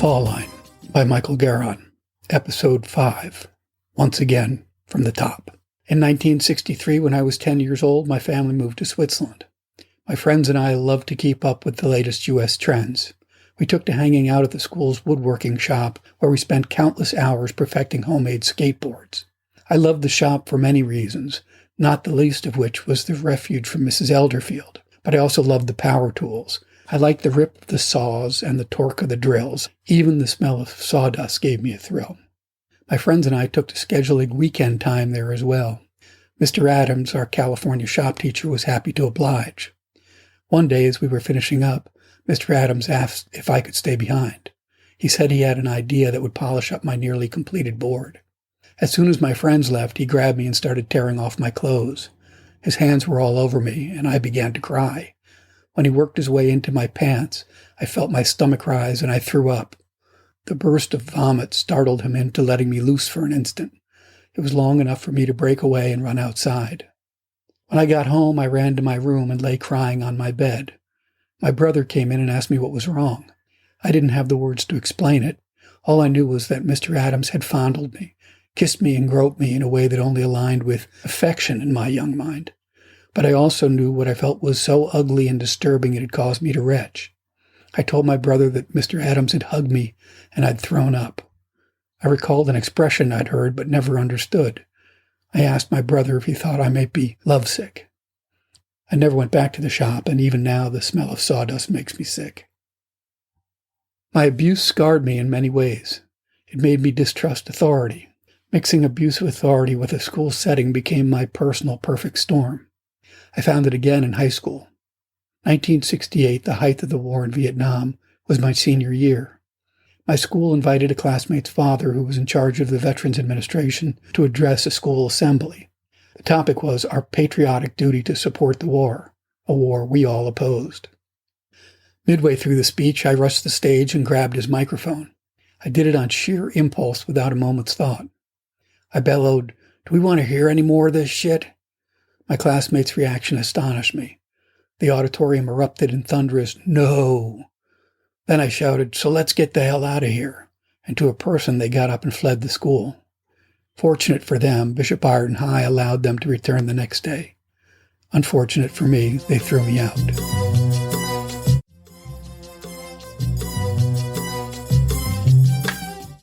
Fall Line by Michael Garon, Episode 5, Once Again from the Top. In 1963, when I was 10 years old, my family moved to Switzerland. My friends and I loved to keep up with the latest U.S. trends. We took to hanging out at the school's woodworking shop, where we spent countless hours perfecting homemade skateboards. I loved the shop for many reasons, not the least of which was the refuge from Mrs. Elderfield. But I also loved the power tools. I liked the rip of the saws and the torque of the drills. Even the smell of sawdust gave me a thrill. My friends and I took to scheduling weekend time there as well. Mr. Adams, our California shop teacher, was happy to oblige. One day, as we were finishing up, Mr. Adams asked if I could stay behind. He said he had an idea that would polish up my nearly completed board. As soon as my friends left, he grabbed me and started tearing off my clothes. His hands were all over me, and I began to cry. When he worked his way into my pants, I felt my stomach rise and I threw up. The burst of vomit startled him into letting me loose for an instant. It was long enough for me to break away and run outside. When I got home, I ran to my room and lay crying on my bed. My brother came in and asked me what was wrong. I didn't have the words to explain it. All I knew was that Mr. Adams had fondled me, kissed me and groped me in a way that only aligned with affection in my young mind. But I also knew what I felt was so ugly and disturbing it had caused me to retch. I told my brother that Mr. Adams had hugged me and I'd thrown up. I recalled an expression I'd heard but never understood. I asked my brother if he thought I might be lovesick. I never went back to the shop, and even now the smell of sawdust makes me sick. My abuse scarred me in many ways. It made me distrust authority. Mixing abusive authority with a school setting became my personal perfect storm. I found it again in high school. 1968, the height of the war in Vietnam, was my senior year. My school invited a classmate's father, who was in charge of the Veterans Administration, to address a school assembly. The topic was our patriotic duty to support the war, a war we all opposed. Midway through the speech, I rushed the stage and grabbed his microphone. I did it on sheer impulse without a moment's thought. I bellowed, "Do we want to hear any more of this shit?" My classmates' reaction astonished me. The auditorium erupted in thunderous "No." Then I shouted, "So let's get the hell out of here." And to a person, they got up and fled the school. Fortunate for them, Bishop Ireton High allowed them to return the next day. Unfortunate for me, they threw me out.